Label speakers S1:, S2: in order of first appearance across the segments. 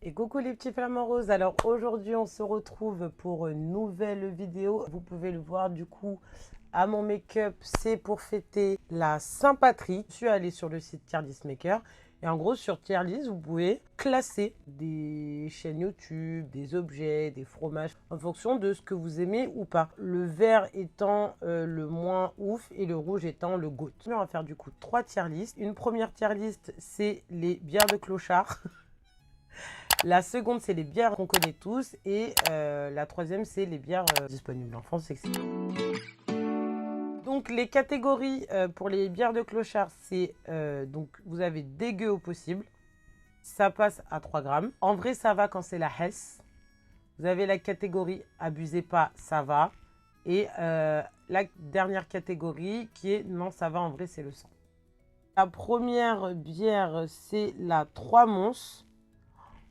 S1: Et coucou les petits flamants roses. Alors aujourd'hui on se retrouve pour une nouvelle vidéo. Vous pouvez le voir du coup à mon make-up, c'est pour fêter la Saint-Patrick. Je suis allée sur le site Tierlist Maker et en gros sur Tierlist vous pouvez classer des chaînes YouTube, des objets, des fromages en fonction de ce que vous aimez ou pas. Le vert étant le moins ouf et le rouge étant le GOAT. On va faire du coup 3 Tierlist. Une première Tierlist c'est les bières de clochard. La seconde, c'est les bières qu'on connaît tous. Et la troisième, c'est les bières disponibles en France, etc. Donc, les catégories pour les bières de clochard, c'est... donc, vous avez dégueu au possible. Ça passe à 3 grammes. En vrai, ça va quand c'est la Hesse. Vous avez la catégorie abusez pas, ça va. Et la dernière catégorie qui est non, ça va, en vrai, c'est le sang. La première bière, c'est la 3 Mons.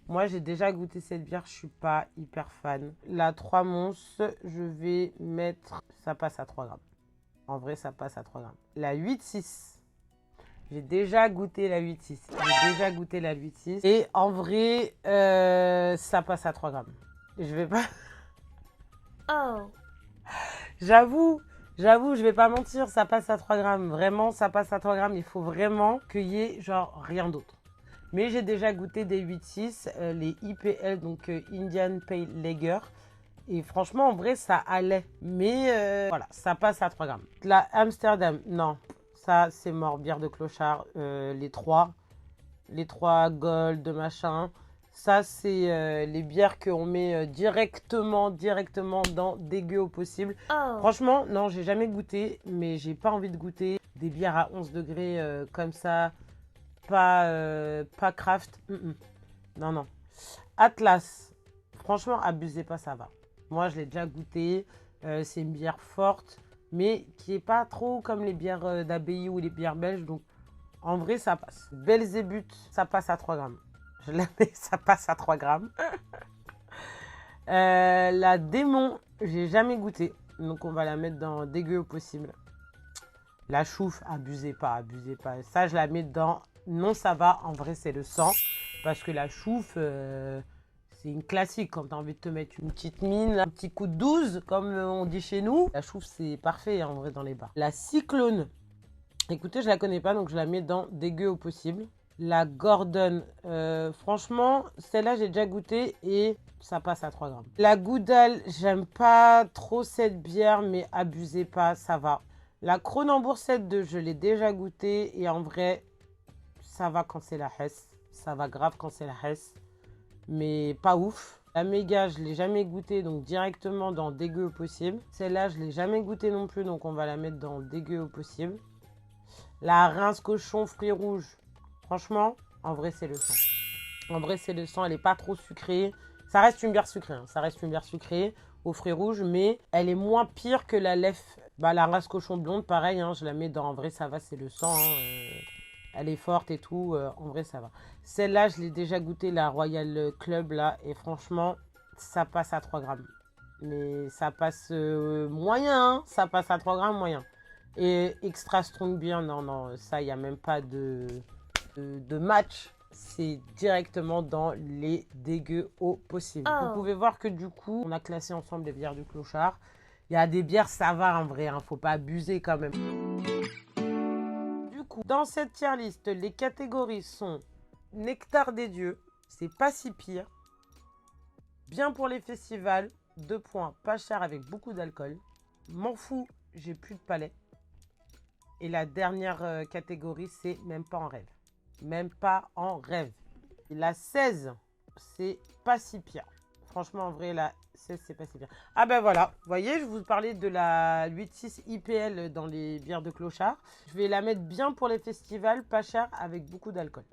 S1: Moi, j'ai déjà goûté cette bière, je suis pas hyper fan. La 3 Mons, je vais mettre... Ça passe à 3 grammes. En vrai, ça passe à 3 grammes. La 8,6. J'ai déjà goûté la 8,6. J'ai déjà goûté la 8,6. Et en vrai, ça passe à 3 grammes. Je vais pas...
S2: Oh.
S1: J'avoue, je vais pas mentir, ça passe à 3 grammes. Vraiment, ça passe à 3 grammes. Il faut vraiment qu'il y ait genre rien d'autre. Mais j'ai déjà goûté des 8,6, les IPL, donc Indian Pale Lager. Et franchement, en vrai, ça allait. Mais voilà, ça passe à 3 grammes. La Amsterdam, non. Ça, c'est mort. Bière de clochard. Les trois Gold, machin. Ça, c'est les bières qu'on met directement dans dégueu au possible.
S2: Oh.
S1: Franchement, non, j'ai jamais goûté. Mais j'ai pas envie de goûter des bières à 11 degrés comme ça. Pas craft. Non, non. Atlas. Franchement, abusez pas, ça va. Moi, je l'ai déjà goûté. C'est une bière forte, mais qui est pas trop comme les bières d'abbaye ou les bières belges. Donc, en vrai, ça passe. Belzébuth, ça passe à 3 grammes. Je la mets, ça passe à 3 grammes. La démon, j'ai jamais goûté. Donc, on va la mettre dans dégueu au possible. La chouffe, abusez pas, abusez pas. Ça, je la mets dans non, ça va. En vrai, c'est le sang. Parce que la chouffe, c'est une classique. Quand tu as envie de te mettre une petite mine, un petit coup de 12, comme on dit chez nous. La chouffe, c'est parfait en vrai dans les bars. La cyclone. Écoutez, je la connais pas, donc je la mets dans dégueu au possible. La Gordon, franchement, celle-là, j'ai déjà goûté et ça passe à 3 grammes. La Goudal, j'aime pas trop cette bière, mais abusez pas, ça va. La Kronenbourg 7,2, je l'ai déjà goûté et en vrai, ça va quand c'est la Hesse. Ça va grave quand c'est la Hesse, mais pas ouf. La Méga, je l'ai jamais goûté, donc directement dans dégueu au possible. Celle-là, je l'ai jamais goûté non plus, donc on va la mettre dans dégueu au possible. La Rince Cochon Fruits Rouges, franchement, en vrai, c'est le sang. En vrai, c'est le sang, elle est pas trop sucrée. Ça reste une bière sucrée, hein. Ça reste une bière sucrée aux fruits rouges, mais elle est moins pire que la Lef. Bah, la race cochon blonde, pareil, hein, je la mets dans... En vrai, ça va, c'est le sang. Hein, elle est forte et tout. En vrai, ça va. Celle-là, je l'ai déjà goûté, la Royal Club, là. Et franchement, ça passe à 3 grammes. Mais ça passe moyen, hein, ça passe à 3 grammes moyen. Et Extra Strong Beer, non, non, ça, il n'y a même pas de match. C'est directement dans les dégueux au possible.
S2: Oh.
S1: Vous pouvez voir que du coup, on a classé ensemble les bières du clochard. Il y a des bières, ça va en vrai, hein, faut pas abuser quand même. Du coup, dans cette tier list, les catégories sont Nectar des dieux, c'est pas si pire. Bien pour les festivals, 2 points, pas cher avec beaucoup d'alcool. M'en fous, j'ai plus de palais. Et la dernière catégorie, c'est même pas en rêve. Même pas en rêve. Et la 16, c'est pas si pire. Franchement, en vrai, la 16, c'est pas si pire. Ah ben voilà, vous voyez, je vous parlais de la 8,6 IPL dans les bières de clochard. Je vais la mettre bien pour les festivals, pas cher, avec beaucoup d'alcool.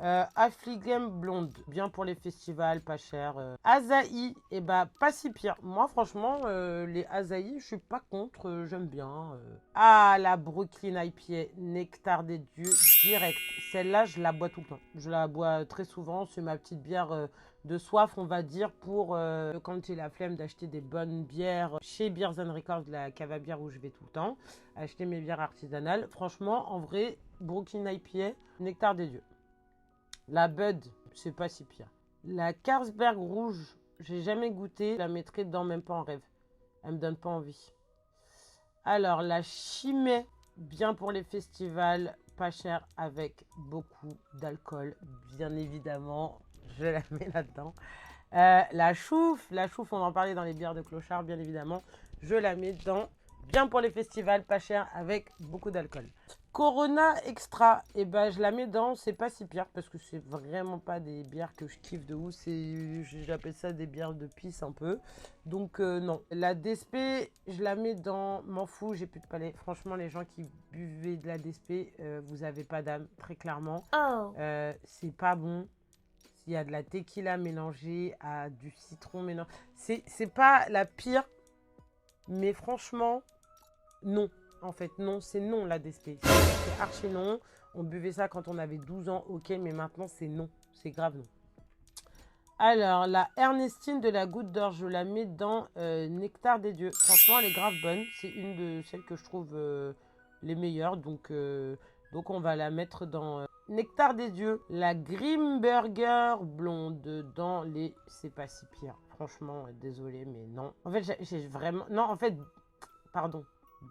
S1: Affligem blonde, bien pour les festivals, pas cher. Asahi, et bah pas si pire. Moi franchement, les Asahi, je suis pas contre, j'aime bien. Ah, la Brooklyn IPA, nectar des dieux, direct. Celle-là, je la bois tout le temps. Je la bois très souvent, c'est ma petite bière de soif, on va dire, pour quand j'ai la flemme d'acheter des bonnes bières chez Beers and Records, la cave à bière où je vais tout le temps, acheter mes bières artisanales. Franchement, en vrai, Brooklyn IPA, nectar des dieux. La Bud, c'est pas si pire. La Carlsberg rouge, j'ai jamais goûté. Je la mettrai dedans, même pas en rêve. Elle me donne pas envie. Alors, la Chimay, bien pour les festivals, pas cher, avec beaucoup d'alcool, bien évidemment. Je la mets là-dedans. La chouffe, on en parlait dans les bières de clochard, bien évidemment. Je la mets dedans. Bien pour les festivals, pas cher, avec beaucoup d'alcool. Corona Extra, et ben je la mets dans, c'est pas si pire parce que c'est vraiment pas des bières que je kiffe de ouf, j'appelle ça des bières de pisse un peu. Donc non. La DSP, je la mets dans, m'en fous, j'ai plus de palais. Franchement, les gens qui buvez de la DSP, vous avez pas d'âme, très clairement.
S2: Oh.
S1: C'est pas bon. S'il y a de la tequila mélangée à du citron mélangé, c'est pas la pire, mais franchement, non. En fait, non, c'est non la DSP. C'est archi non. On buvait ça quand on avait 12 ans, ok, mais maintenant c'est non. C'est grave non. Alors, la Ernestine de la Goutte d'Or, je la mets dans Nectar des Dieux. Franchement, elle est grave bonne. C'est une de celles que je trouve les meilleures. Donc on va la mettre dans Nectar des Dieux. La Grimberger blonde dans les... C'est pas si pire. Franchement, désolé, mais non. En fait, j'ai vraiment... Non, en fait, pardon.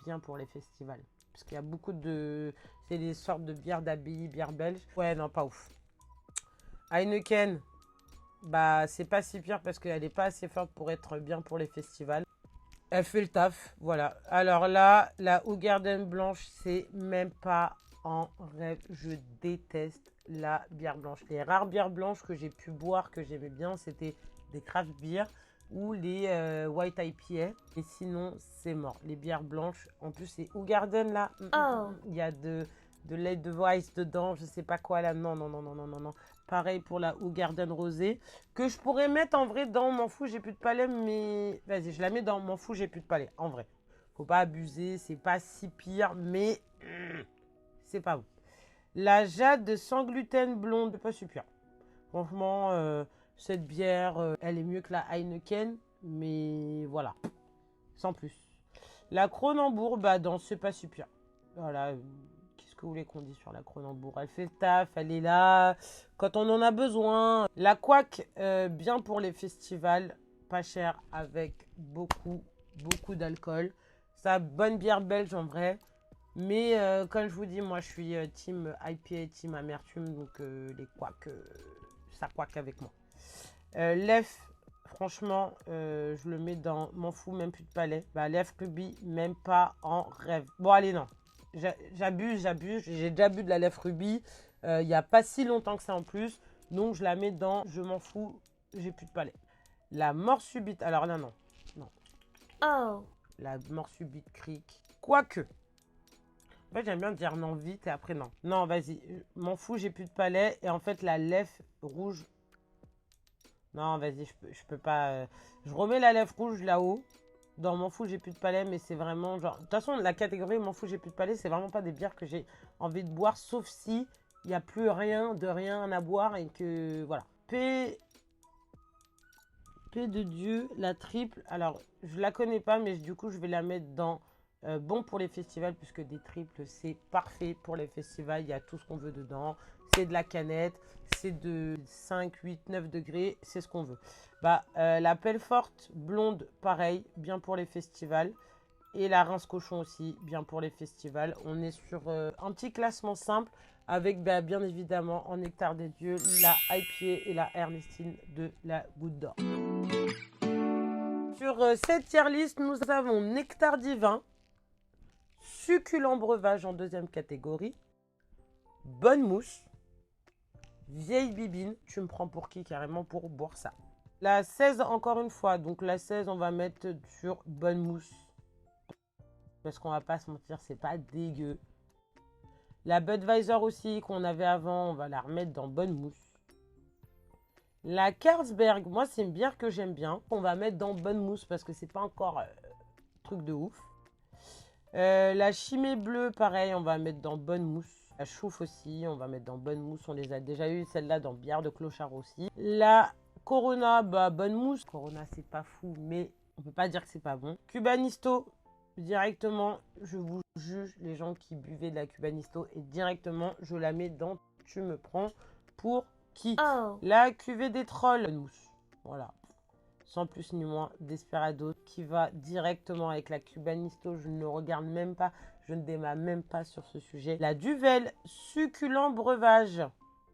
S1: Bien pour les festivals. Parce qu'il y a beaucoup de... C'est des sortes de bières d'abbaye, bières belges. Ouais, non, pas ouf. Heineken, bah, c'est pas si pire parce qu'elle n'est pas assez forte pour être bien pour les festivals. Elle fait le taf, voilà. Alors là, la Hoegaarden blanche, c'est même pas en rêve. Je déteste la bière blanche. Les rares bières blanches que j'ai pu boire, que j'aimais bien, c'était des craft beer ou les white IPA. Et sinon, c'est mort. Les bières blanches, en plus, c'est Hoegaarden là. Il y a de lait de Weiss dedans, je sais pas quoi là. Non, non, non, non, non, non, non. Pareil pour la Hoegaarden rosée, que je pourrais mettre en vrai dans m'en fous, j'ai plus de palais, mais vas-y, je la mets dans m'en fous, j'ai plus de palais, en vrai. Faut pas abuser, c'est pas si pire, mais c'est pas bon. La Jade sans gluten blonde, pas super. Franchement, cette bière, elle est mieux que la Heineken, mais voilà, sans plus. La Kronenbourg, bah dans c'est pas super. Voilà, qu'est-ce que vous voulez qu'on dise sur la Kronenbourg? Elle fait le taf, elle est là quand on en a besoin. La Couac, bien pour les festivals, pas cher, avec beaucoup d'alcool. Ça, bonne bière belge en vrai. Mais comme je vous dis, moi je suis team IPA, team amertume, donc les Couac, ça couac avec moi. L'EF, franchement, je le mets dans m'en fous, même plus de palais. Bah, l'EF Ruby, même pas en rêve. Bon, allez, non. J'abuse. J'ai déjà bu de la lèvre Ruby. Il n'y a pas si longtemps que ça en plus. Donc, je la mets dans je m'en fous, j'ai plus de palais. La mort subite. Alors là, non. Non.
S2: Oh.
S1: La mort subite cric. Quoique. En fait, j'aime bien dire non vite et après non. Non, vas-y. M'en fous, j'ai plus de palais. Et en fait, la lèvre rouge. Non, vas-y, je peux pas. Je remets la lèvre rouge là-haut. Dans m'en fous, j'ai plus de palais, mais c'est vraiment genre. De toute façon, la catégorie m'en fous, j'ai plus de palais, c'est vraiment pas des bières que j'ai envie de boire, sauf si il n'y a plus rien à boire et que. Voilà. P de Dieu, la triple. Alors, je la connais pas, mais du coup, je vais la mettre dans bon pour les festivals, puisque des triples, c'est parfait pour les festivals. Il y a tout ce qu'on veut dedans. C'est de la canette, c'est de 5, 8, 9 degrés, c'est ce qu'on veut. Bah, la pelle forte blonde, pareil, bien pour les festivals. Et la rince cochon aussi, bien pour les festivals. On est sur un petit classement simple avec bah, bien évidemment en Nectar des Dieux, la IPA et la Ernestine de la Goutte d'Or. Sur cette tier list, nous avons Nectar Divin, Succulent Breuvage en deuxième catégorie, Bonne Mousse, Vieille Bibine, tu me prends pour qui carrément pour boire ça. La 16 encore une fois, donc la 16 on va mettre sur Bonne Mousse. Parce qu'on va pas se mentir, c'est pas dégueu. La Budweiser aussi qu'on avait avant, on va la remettre dans Bonne Mousse. La Carlsberg, moi c'est une bière que j'aime bien. On va mettre dans Bonne Mousse parce que c'est pas encore truc de ouf. La Chimay bleue, pareil, on va mettre dans Bonne Mousse. La Chouffe aussi, on va mettre dans Bonne Mousse. On les a déjà eu, celle-là dans Bière de Clochard aussi. La Corona, bah Bonne Mousse. Corona, c'est pas fou, mais on peut pas dire que c'est pas bon. Cubanisto, directement, je vous juge les gens qui buvaient de la Cubanisto et directement, je la mets dans tu me prends pour Qui?
S2: Oh.
S1: La cuvée des trolls. Mousse. Voilà. Sans plus ni moins, Desperado qui va directement avec la Cubanisto. Je ne regarde même pas, je ne démarre même pas sur ce sujet. La Duvel, succulent breuvage.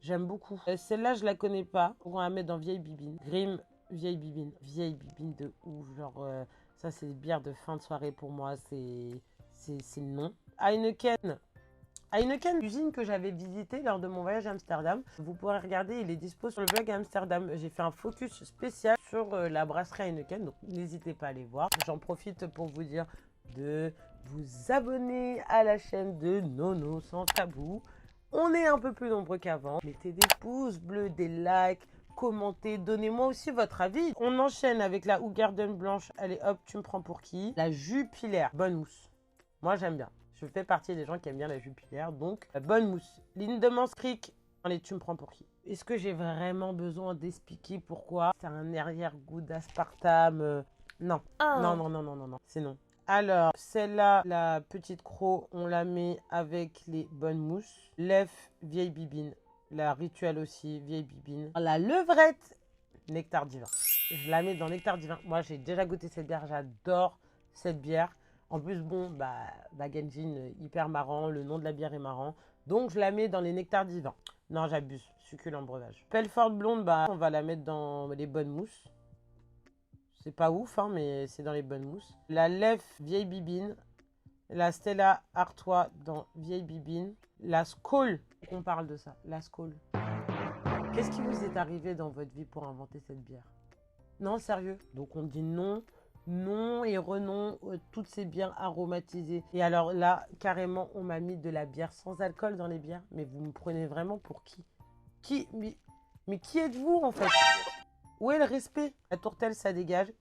S1: J'aime beaucoup. Celle-là, je la connais pas. On va la mettre dans Vieille Bibine. Grim, Vieille Bibine. Vieille Bibine de ouf. Genre, ça, c'est des bières de fin de soirée pour moi. C'est le nom. Heineken. Heineken, usine que j'avais visitée lors de mon voyage à Amsterdam. Vous pourrez regarder, il est dispo sur le blog Amsterdam. J'ai fait un focus spécial sur la brasserie Heineken, donc n'hésitez pas à aller voir. J'en profite pour vous dire de vous abonner à la chaîne de Nono Sans Tabou. On est un peu plus nombreux qu'avant. Mettez des pouces bleus, des likes, commentez, donnez-moi aussi votre avis. On enchaîne avec la Hoegaarden blanche. Allez hop, tu me prends pour qui? La Jupiler, bonne mousse. Moi j'aime bien. Je fais partie des gens qui aiment bien la Jupiler, donc bonne mousse. Lindemans Creek, allez, tu me prends pour qui? Est-ce que j'ai vraiment besoin d'expliquer pourquoi? C'est un arrière-goût d'aspartame. Non.
S2: Oh.
S1: Non, c'est non. Alors, celle-là, la petite croc, on la met avec les bonnes mousses. L'Ef, vieille bibine. La rituelle aussi, vieille bibine. La levrette, nectar divin. Je la mets dans nectar divin. Moi, j'ai déjà goûté cette bière, j'adore cette bière. En plus, bon, Genjin, hyper marrant, le nom de la bière est marrant. Donc, je la mets dans les nectars divins. Non, j'abuse, succulent breuvage. Pelford blonde, on va la mettre dans les bonnes mousses. C'est pas ouf, hein, mais c'est dans les bonnes mousses. La Lef, vieille bibine. La Stella Artois dans vieille bibine. La Skål, on parle de ça, la Skål. Qu'est-ce qui vous est arrivé dans votre vie pour inventer cette bière? Non, sérieux. Donc, on dit non. Non et renom, toutes ces bières aromatisées. Et alors là, carrément, on m'a mis de la bière sans alcool dans les bières. Mais vous me prenez vraiment pour qui? Mais qui êtes-vous en fait? Où est le respect? La tourtelle, ça dégage.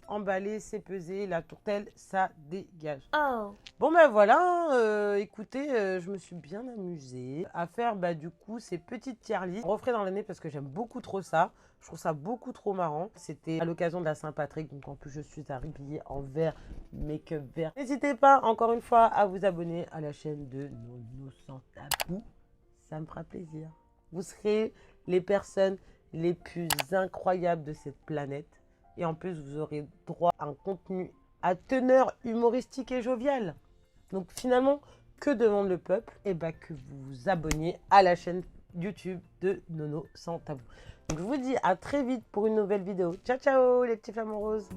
S1: Emballé, c'est pesé. La tourtelle, ça dégage.
S2: Oh.
S1: Bon ben voilà, écoutez, je me suis bien amusée à faire du coup ces petites tier lists. Je referai dans l'année parce que j'aime beaucoup trop ça. Je trouve ça beaucoup trop marrant. C'était à l'occasion de la Saint-Patrick, donc en plus je suis habillée en vert, make-up vert. N'hésitez pas encore une fois à vous abonner à la chaîne de Nono Sans Tabou. Ça me fera plaisir. Vous serez les personnes les plus incroyables de cette planète. Et en plus, vous aurez droit à un contenu à teneur humoristique et joviale. Donc finalement, que demande le peuple? Eh bien que vous vous abonniez à la chaîne YouTube de Nono Sans Tabou. Donc je vous dis à très vite pour une nouvelle vidéo. Ciao ciao les petits flamants roses.